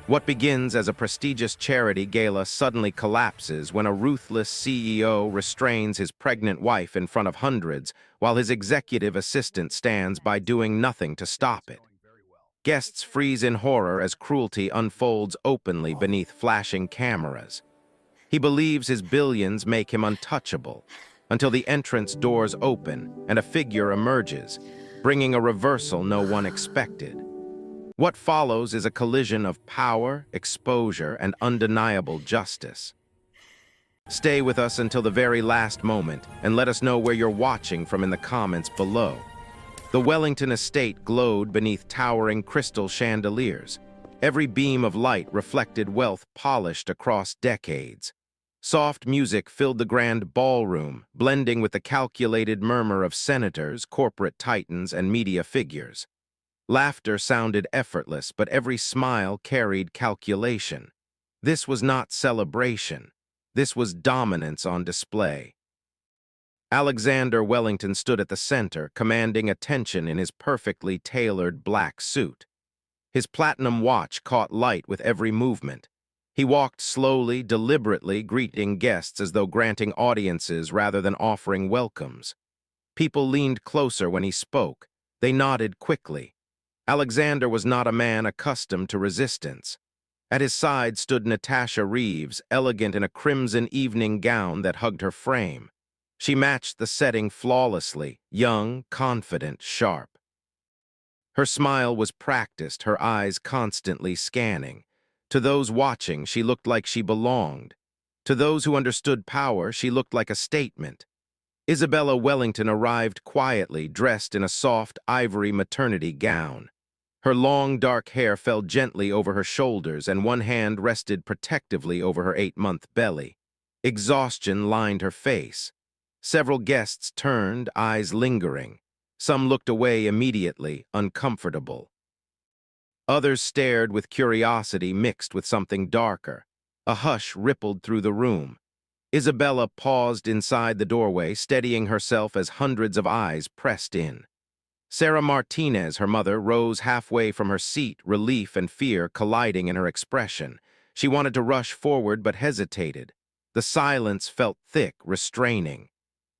What begins as a prestigious charity gala suddenly collapses when a ruthless CEO restrains his pregnant wife in front of hundreds, while his executive assistant stands by doing nothing to stop it. Guests freeze in horror as cruelty unfolds openly beneath flashing cameras. He believes his billions make him untouchable, until the entrance doors open and a figure emerges, bringing a reversal no one expected. What follows is a collision of power, exposure, and undeniable justice. Stay with us until the very last moment and let us know where you're watching from in the comments below. The Wellington estate glowed beneath towering crystal chandeliers. Every beam of light reflected wealth polished across decades. Soft music filled the grand ballroom, blending with the calculated murmur of senators, corporate titans, and media figures. Laughter sounded effortless, but every smile carried calculation. This was not celebration. This was dominance on display. Alexander Wellington stood at the center, commanding attention in his perfectly tailored black suit. His platinum watch caught light with every movement. He walked slowly, deliberately, greeting guests as though granting audiences rather than offering welcomes. People leaned closer when he spoke. They nodded quickly. Alexander was not a man accustomed to resistance. At his side stood Natasha Reeves, elegant in a crimson evening gown that hugged her frame. She matched the setting flawlessly, young, confident, sharp. Her smile was practiced, her eyes constantly scanning. To those watching, she looked like she belonged. To those who understood power, she looked like a statement. Isabella Wellington arrived quietly, dressed in a soft, ivory maternity gown. Her long, dark hair fell gently over her shoulders, and one hand rested protectively over her 8-month belly. Exhaustion lined her face. Several guests turned, eyes lingering. Some looked away immediately, uncomfortable. Others stared with curiosity mixed with something darker. A hush rippled through the room. Isabella paused inside the doorway, steadying herself as hundreds of eyes pressed in. Sarah Martinez, her mother, rose halfway from her seat, relief and fear colliding in her expression. She wanted to rush forward but hesitated. The silence felt thick, restraining.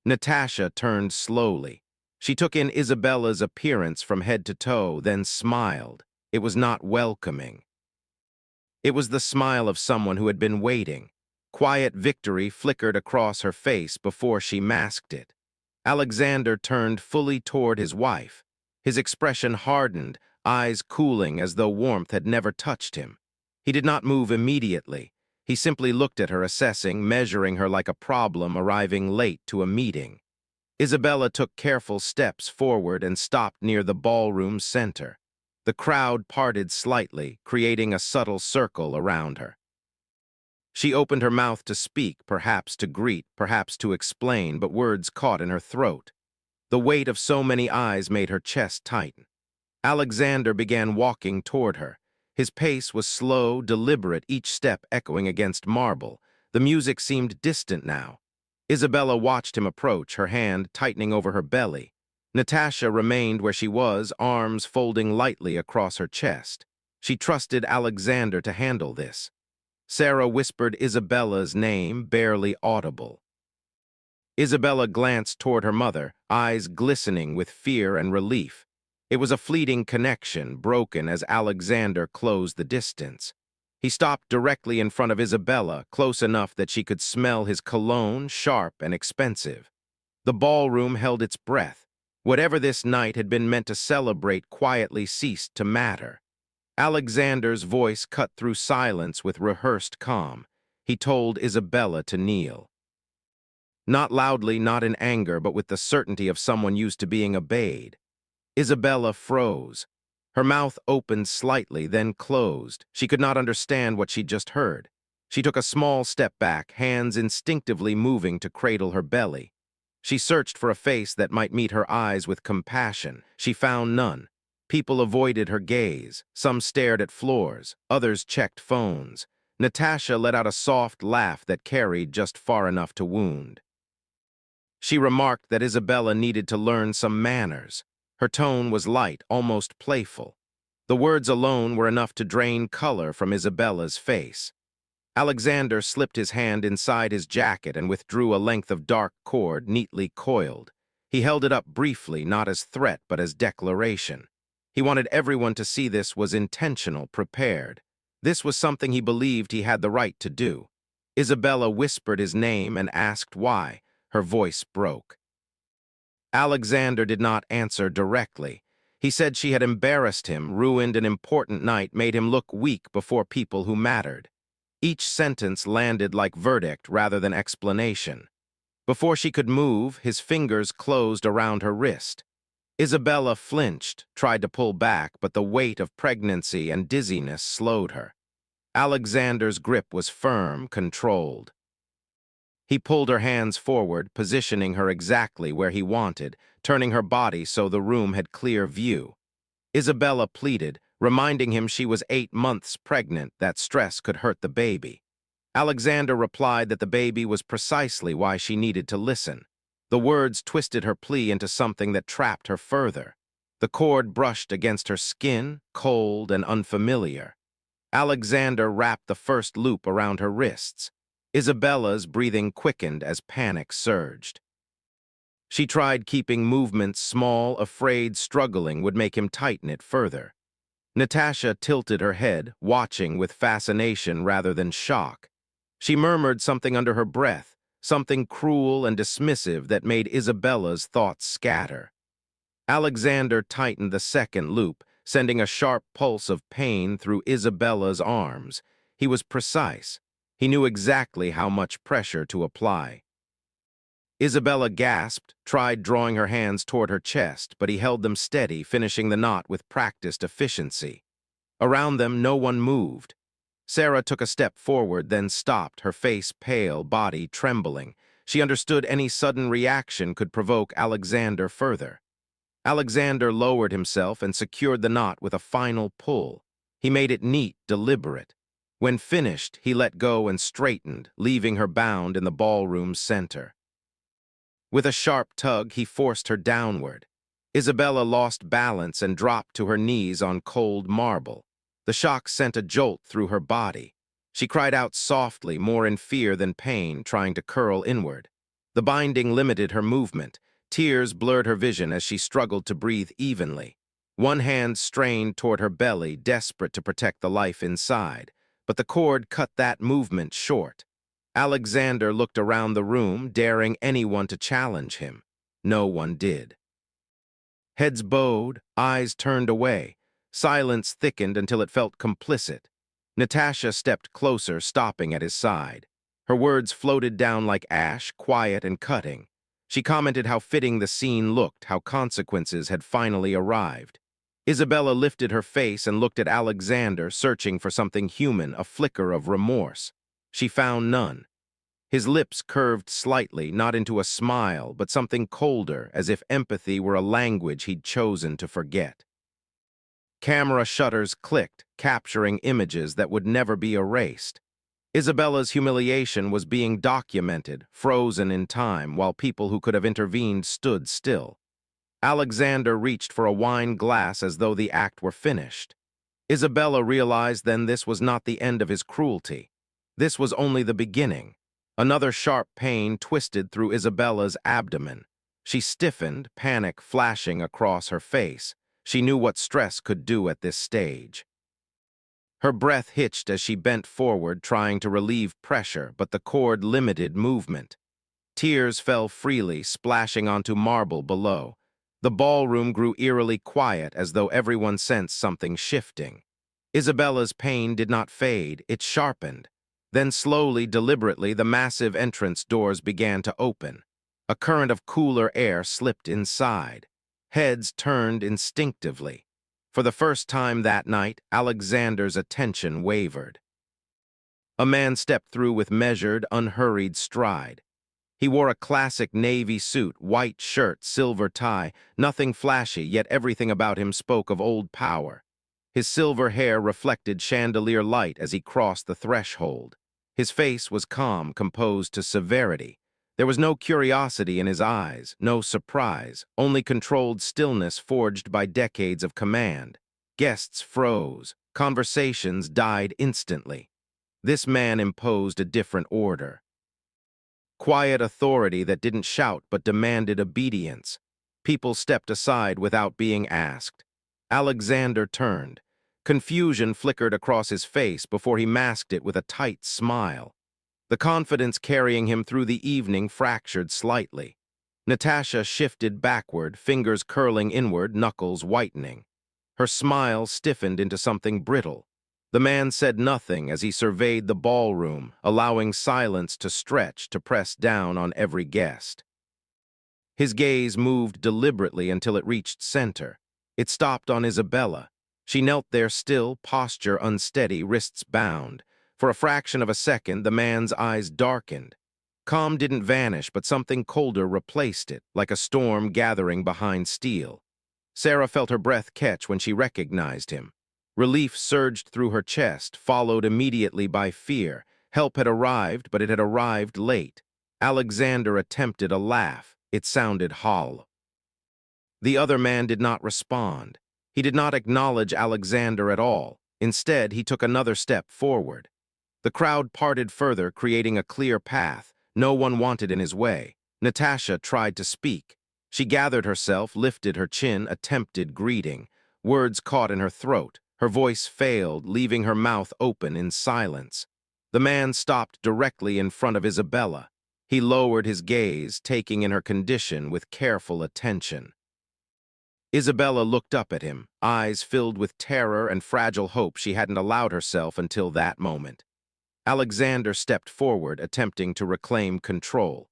Natasha turned slowly. She took in Isabella's appearance from head to toe, then smiled. It was not welcoming. It was the smile of someone who had been waiting. Quiet victory flickered across her face before she masked it. Alexander turned fully toward his wife. His expression hardened, eyes cooling as though warmth had never touched him. He did not move immediately. He simply looked at her, assessing, measuring her like a problem arriving late to a meeting. Isabella took careful steps forward and stopped near the ballroom center. The crowd parted slightly, creating a subtle circle around her. She opened her mouth to speak, perhaps to greet, perhaps to explain, but words caught in her throat. The weight of so many eyes made her chest tighten. Alexander began walking toward her. His pace was slow, deliberate, each step echoing against marble. The music seemed distant now. Isabella watched him approach, her hand tightening over her belly. Natasha remained where she was, arms folding lightly across her chest. She trusted Alexander to handle this. Sarah whispered Isabella's name, barely audible. Isabella glanced toward her mother, eyes glistening with fear and relief. It was a fleeting connection, broken as Alexander closed the distance. He stopped directly in front of Isabella, close enough that she could smell his cologne, sharp and expensive. The ballroom held its breath. Whatever this night had been meant to celebrate quietly ceased to matter. Alexander's voice cut through silence with rehearsed calm. He told Isabella to kneel. Not loudly, not in anger, but with the certainty of someone used to being obeyed. Isabella froze. Her mouth opened slightly, then closed. She could not understand what she'd just heard. She took a small step back, hands instinctively moving to cradle her belly. She searched for a face that might meet her eyes with compassion. She found none. People avoided her gaze. Some stared at floors. Others checked phones. Natasha let out a soft laugh that carried just far enough to wound. She remarked that Isabella needed to learn some manners. Her tone was light, almost playful. The words alone were enough to drain color from Isabella's face. Alexander slipped his hand inside his jacket and withdrew a length of dark cord neatly coiled. He held it up briefly, not as threat but as declaration. He wanted everyone to see this was intentional, prepared. This was something he believed he had the right to do. Isabella whispered his name and asked why. Her voice broke. Alexander did not answer directly. He said she had embarrassed him, ruined an important night, made him look weak before people who mattered. Each sentence landed like verdict rather than explanation. Before she could move, his fingers closed around her wrist. Isabella flinched, tried to pull back, but the weight of pregnancy and dizziness slowed her. Alexander's grip was firm, controlled. He pulled her hands forward, positioning her exactly where he wanted, turning her body so the room had clear view. Isabella pleaded, reminding him she was 8 months pregnant, that stress could hurt the baby. Alexander replied that the baby was precisely why she needed to listen. The words twisted her plea into something that trapped her further. The cord brushed against her skin, cold and unfamiliar. Alexander wrapped the first loop around her wrists. Isabella's breathing quickened as panic surged. She tried keeping movements small, afraid struggling would make him tighten it further. Natasha tilted her head, watching with fascination rather than shock. She murmured something under her breath, something cruel and dismissive that made Isabella's thoughts scatter. Alexander tightened the second loop, sending a sharp pulse of pain through Isabella's arms. He was precise. He knew exactly how much pressure to apply. Isabella gasped, tried drawing her hands toward her chest, but he held them steady, finishing the knot with practiced efficiency. Around them, no one moved. Sarah took a step forward, then stopped, her face pale, body trembling. She understood any sudden reaction could provoke Alexander further. Alexander lowered himself and secured the knot with a final pull. He made it neat, deliberate. When finished, he let go and straightened, leaving her bound in the ballroom's center. With a sharp tug, he forced her downward. Isabella lost balance and dropped to her knees on cold marble. The shock sent a jolt through her body. She cried out softly, more in fear than pain, trying to curl inward. The binding limited her movement. Tears blurred her vision as she struggled to breathe evenly. One hand strained toward her belly, desperate to protect the life inside. But the cord cut that movement short. Alexander looked around the room, daring anyone to challenge him. No one did. Heads bowed, eyes turned away. Silence thickened until it felt complicit. Natasha stepped closer, stopping at his side. Her words floated down like ash, quiet and cutting. She commented how fitting the scene looked, how consequences had finally arrived. Isabella lifted her face and looked at Alexander, searching for something human, a flicker of remorse. She found none. His lips curved slightly, not into a smile, but something colder, as if empathy were a language he'd chosen to forget. Camera shutters clicked, capturing images that would never be erased. Isabella's humiliation was being documented, frozen in time, while people who could have intervened stood still. Alexander reached for a wine glass as though the act were finished. Isabella realized then this was not the end of his cruelty. This was only the beginning. Another sharp pain twisted through Isabella's abdomen. She stiffened, panic flashing across her face. She knew what stress could do at this stage. Her breath hitched as she bent forward, trying to relieve pressure, but the cord limited movement. Tears fell freely, splashing onto marble below. The ballroom grew eerily quiet, as though everyone sensed something shifting. Isabella's pain did not fade, it sharpened. Then slowly, deliberately, the massive entrance doors began to open. A current of cooler air slipped inside. Heads turned instinctively. For the first time that night, Alexander's attention wavered. A man stepped through with measured, unhurried stride. He wore a classic navy suit, white shirt, silver tie, nothing flashy, yet everything about him spoke of old power. His silver hair reflected chandelier light as he crossed the threshold. His face was calm, composed to severity. There was no curiosity in his eyes, no surprise, only controlled stillness forged by decades of command. Guests froze. Conversations died instantly. This man imposed a different order. Quiet authority that didn't shout but demanded obedience. People stepped aside without being asked. Alexander turned. Confusion flickered across his face before he masked it with a tight smile. The confidence carrying him through the evening fractured slightly. Natasha shifted backward, fingers curling inward, knuckles whitening. Her smile stiffened into something brittle. The man said nothing as he surveyed the ballroom, allowing silence to stretch to press down on every guest. His gaze moved deliberately until it reached center. It stopped on Isabella. She knelt there still, posture unsteady, wrists bound. For a fraction of a second, the man's eyes darkened. Calm didn't vanish, but something colder replaced it, like a storm gathering behind steel. Sarah felt her breath catch when she recognized him. Relief surged through her chest, followed immediately by fear. Help had arrived, but it had arrived late. Alexander attempted a laugh. It sounded hollow. The other man did not respond. He did not acknowledge Alexander at all. Instead, he took another step forward. The crowd parted further, creating a clear path. No one wanted in his way. Natasha tried to speak. She gathered herself, lifted her chin, attempted greeting. Words caught in her throat. Her voice failed, leaving her mouth open in silence. The man stopped directly in front of Isabella. He lowered his gaze, taking in her condition with careful attention. Isabella looked up at him, eyes filled with terror and fragile hope she hadn't allowed herself until that moment. Alexander stepped forward, attempting to reclaim control.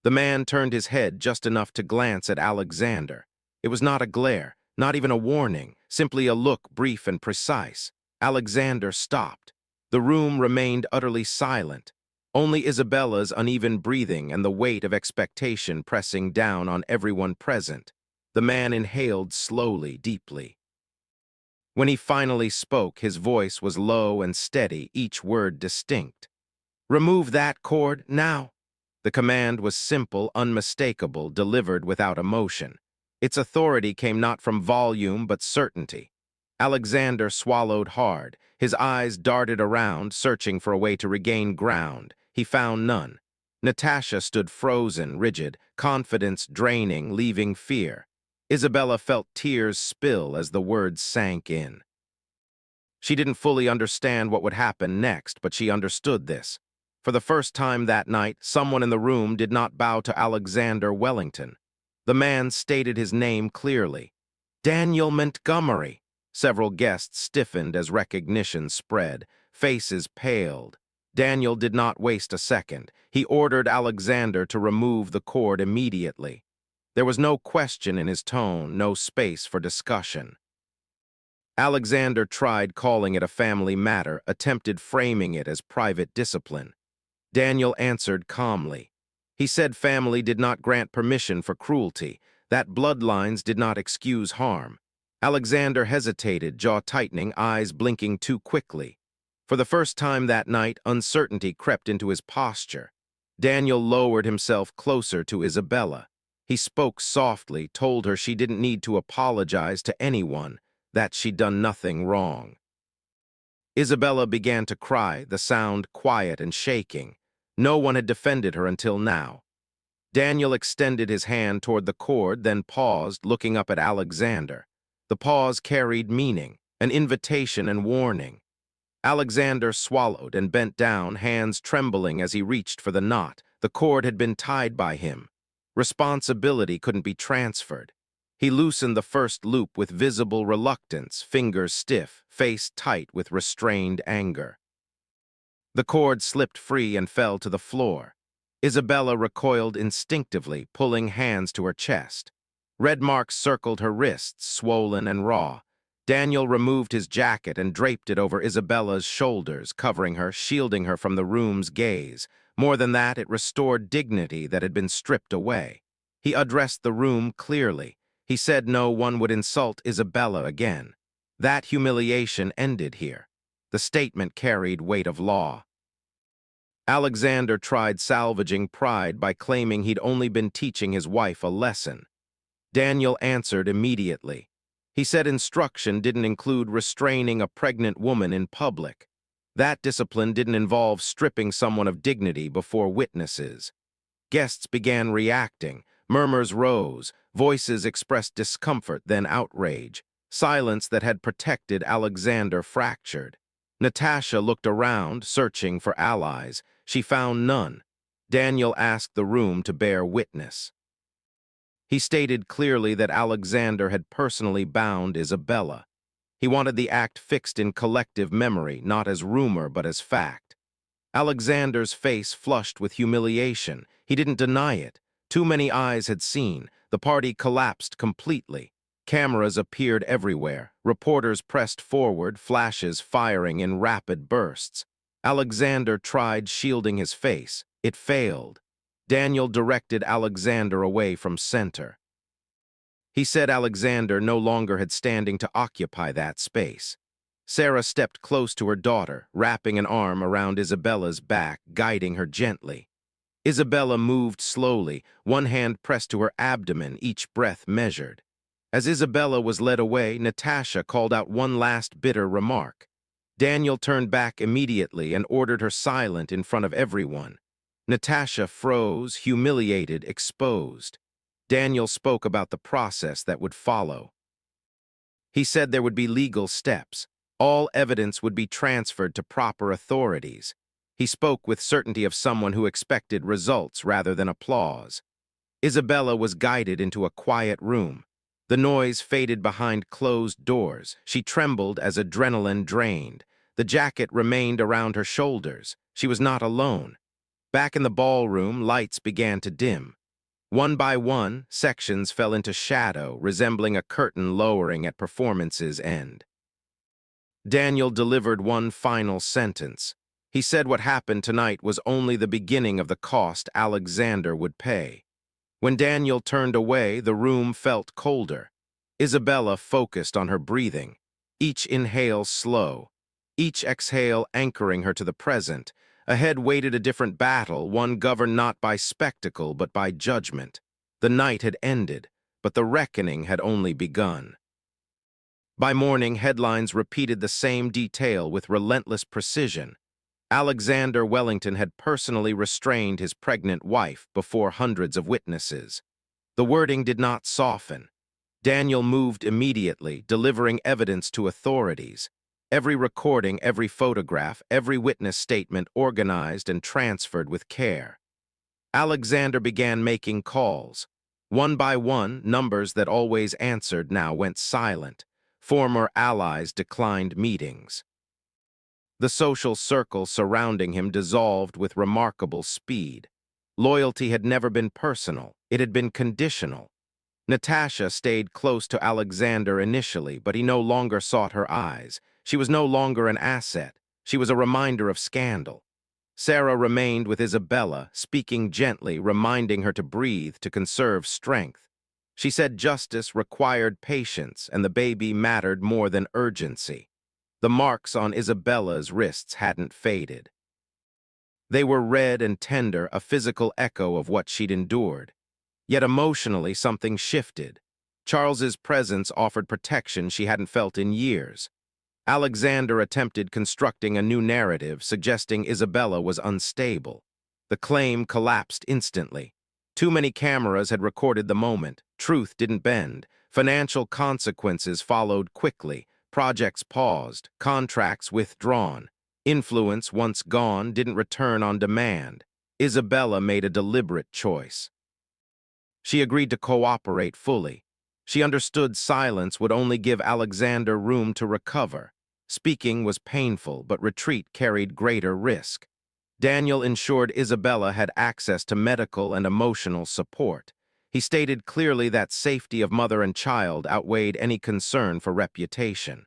The man turned his head just enough to glance at Alexander. It was not a glare, not even a warning, simply a look brief and precise. Alexander stopped. The room remained utterly silent. Only Isabella's uneven breathing and the weight of expectation pressing down on everyone present. The man inhaled slowly, deeply. When he finally spoke, his voice was low and steady, each word distinct. "Remove that cord, now." The command was simple, unmistakable, delivered without emotion. Its authority came not from volume but certainty. Alexander swallowed hard. His eyes darted around, searching for a way to regain ground. He found none. Natasha stood frozen, rigid, confidence draining, leaving fear. Isabella felt tears spill as the words sank in. She didn't fully understand what would happen next, but she understood this. For the first time that night, someone in the room did not bow to Alexander Wellington. The man stated his name clearly. Daniel Montgomery. Several guests stiffened as recognition spread. Faces paled. Daniel did not waste a second. He ordered Alexander to remove the cord immediately. There was no question in his tone, no space for discussion. Alexander tried calling it a family matter, attempted framing it as private discipline. Daniel answered calmly. He said family did not grant permission for cruelty, that bloodlines did not excuse harm. Alexander hesitated, jaw tightening, eyes blinking too quickly. For the first time that night, uncertainty crept into his posture. Daniel lowered himself closer to Isabella. He spoke softly, told her she didn't need to apologize to anyone, that she'd done nothing wrong. Isabella began to cry, the sound quiet and shaking. No one had defended her until now. Daniel extended his hand toward the cord, then paused, looking up at Alexander. The pause carried meaning, an invitation and warning. Alexander swallowed and bent down, hands trembling as he reached for the knot. The cord had been tied by him. Responsibility couldn't be transferred. He loosened the first loop with visible reluctance, fingers stiff, face tight with restrained anger. The cord slipped free and fell to the floor. Isabella recoiled instinctively, pulling hands to her chest. Red marks circled her wrists, swollen and raw. Daniel removed his jacket and draped it over Isabella's shoulders, covering her, shielding her from the room's gaze. More than that, it restored dignity that had been stripped away. He addressed the room clearly. He said no one would insult Isabella again. That humiliation ended here. The statement carried weight of law. Alexander tried salvaging pride by claiming he'd only been teaching his wife a lesson. Daniel answered immediately. He said instruction didn't include restraining a pregnant woman in public. That discipline didn't involve stripping someone of dignity before witnesses. Guests began reacting. Murmurs rose. Voices expressed discomfort, then outrage. Silence that had protected Alexander fractured. Natasha looked around, searching for allies. She found none. Daniel asked the room to bear witness. He stated clearly that Alexander had personally bound Isabella. He wanted the act fixed in collective memory, not as rumor but as fact. Alexander's face flushed with humiliation. He didn't deny it. Too many eyes had seen. The party collapsed completely. Cameras appeared everywhere. Reporters pressed forward, flashes firing in rapid bursts. Alexander tried shielding his face. It failed. Daniel directed Alexander away from center. He said Alexander no longer had standing to occupy that space. Sarah stepped close to her daughter, wrapping an arm around Isabella's back, guiding her gently. Isabella moved slowly, one hand pressed to her abdomen, each breath measured. As Isabella was led away, Natasha called out one last bitter remark. Daniel turned back immediately and ordered her silent in front of everyone. Natasha froze, humiliated, exposed. Daniel spoke about the process that would follow. He said there would be legal steps. All evidence would be transferred to proper authorities. He spoke with certainty of someone who expected results rather than applause. Isabella was guided into a quiet room. The noise faded behind closed doors. She trembled as adrenaline drained. The jacket remained around her shoulders. She was not alone. Back in the ballroom, lights began to dim. One by one, sections fell into shadow, resembling a curtain lowering at performance's end. Daniel delivered one final sentence. He said what happened tonight was only the beginning of the cost Alexander would pay. When Daniel turned away, the room felt colder. Isabella focused on her breathing, each inhale slow, each exhale anchoring her to the present. Ahead waited a different battle, one governed not by spectacle but by judgment. The night had ended, but the reckoning had only begun. By morning, headlines repeated the same detail with relentless precision. Alexander Wellington had personally restrained his pregnant wife before hundreds of witnesses. The wording did not soften. Daniel moved immediately, delivering evidence to authorities. Every recording, every photograph, every witness statement organized and transferred with care. Alexander began making calls. One by one, numbers that always answered now went silent. Former allies declined meetings. The social circle surrounding him dissolved with remarkable speed. Loyalty had never been personal, it had been conditional. Natasha stayed close to Alexander initially, but he no longer sought her eyes. She was no longer an asset. She was a reminder of scandal. Sarah remained with Isabella, speaking gently, reminding her to breathe, to conserve strength. She said justice required patience, and the baby mattered more than urgency. The marks on Isabella's wrists hadn't faded. They were red and tender, a physical echo of what she'd endured. Yet emotionally, something shifted. Charles's presence offered protection she hadn't felt in years. Alexander attempted constructing a new narrative, suggesting Isabella was unstable. The claim collapsed instantly. Too many cameras had recorded the moment. Truth didn't bend. Financial consequences followed quickly. Projects paused, contracts withdrawn. Influence, once gone, didn't return on demand. Isabella made a deliberate choice. She agreed to cooperate fully. She understood silence would only give Alexander room to recover. Speaking was painful, but retreat carried greater risk. Daniel ensured Isabella had access to medical and emotional support. He stated clearly that safety of mother and child outweighed any concern for reputation.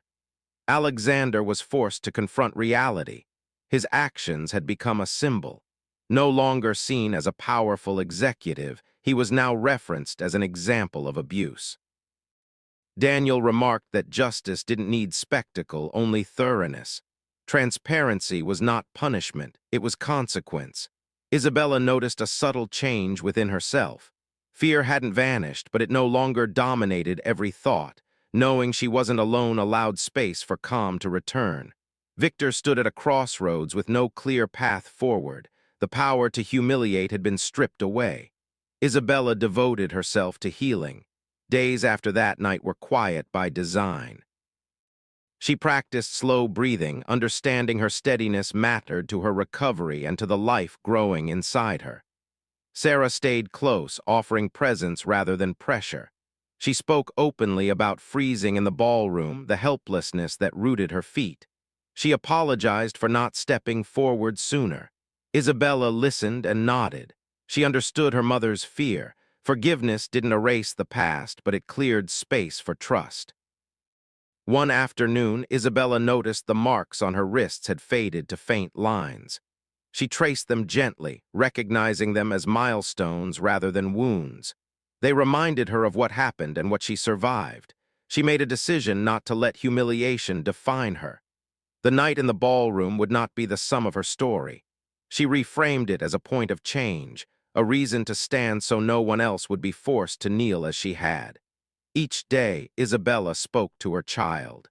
Alexander was forced to confront reality. His actions had become a symbol. No longer seen as a powerful executive, he was now referenced as an example of abuse. Daniel remarked that justice didn't need spectacle, only thoroughness. Transparency was not punishment, it was consequence. Isabella noticed a subtle change within herself. Fear hadn't vanished, but it no longer dominated every thought. Knowing she wasn't alone allowed space for calm to return. Victor stood at a crossroads with no clear path forward. The power to humiliate had been stripped away. Isabella devoted herself to healing. Days after that night were quiet by design. She practiced slow breathing, understanding her steadiness mattered to her recovery and to the life growing inside her. Sarah stayed close, offering presence rather than pressure. She spoke openly about freezing in the ballroom, the helplessness that rooted her feet. She apologized for not stepping forward sooner. Isabella listened and nodded. She understood her mother's fear. Forgiveness didn't erase the past, but it cleared space for trust. One afternoon, Isabella noticed the marks on her wrists had faded to faint lines. She traced them gently, recognizing them as milestones rather than wounds. They reminded her of what happened and what she survived. She made a decision not to let humiliation define her. The night in the ballroom would not be the sum of her story. She reframed it as a point of change, a reason to stand so no one else would be forced to kneel as she had. Each day, Isabella spoke to her child.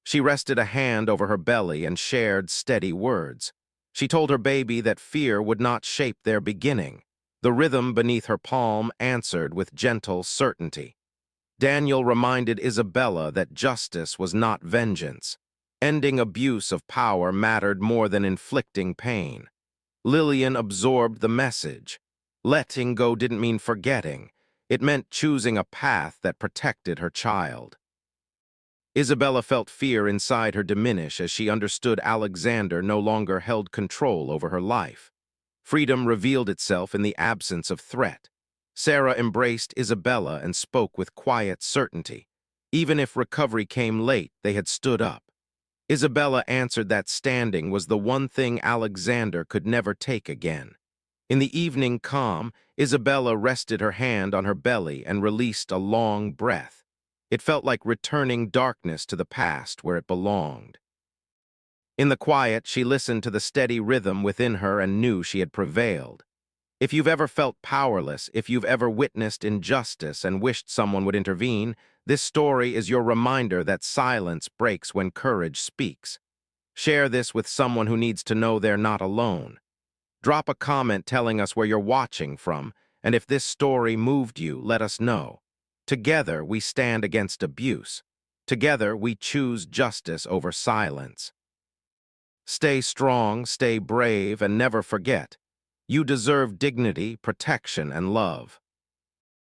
She rested a hand over her belly and shared steady words. She told her baby that fear would not shape their beginning. The rhythm beneath her palm answered with gentle certainty. Daniel reminded Isabella that justice was not vengeance. Ending abuse of power mattered more than inflicting pain. Lillian absorbed the message. Letting go didn't mean forgetting. It meant choosing a path that protected her child. Isabella felt fear inside her diminish as she understood Alexander no longer held control over her life. Freedom revealed itself in the absence of threat. Sarah embraced Isabella and spoke with quiet certainty. Even if recovery came late, they had stood up. Isabella answered that standing was the one thing Alexander could never take again. In the evening calm, Isabella rested her hand on her belly and released a long breath. It felt like returning darkness to the past where it belonged. In the quiet, she listened to the steady rhythm within her and knew she had prevailed. If you've ever felt powerless, if you've ever witnessed injustice and wished someone would intervene, this story is your reminder that silence breaks when courage speaks. Share this with someone who needs to know they're not alone. Drop a comment telling us where you're watching from, and if this story moved you, let us know. Together, we stand against abuse. Together, we choose justice over silence. Stay strong, stay brave, and never forget. You deserve dignity, protection, and love.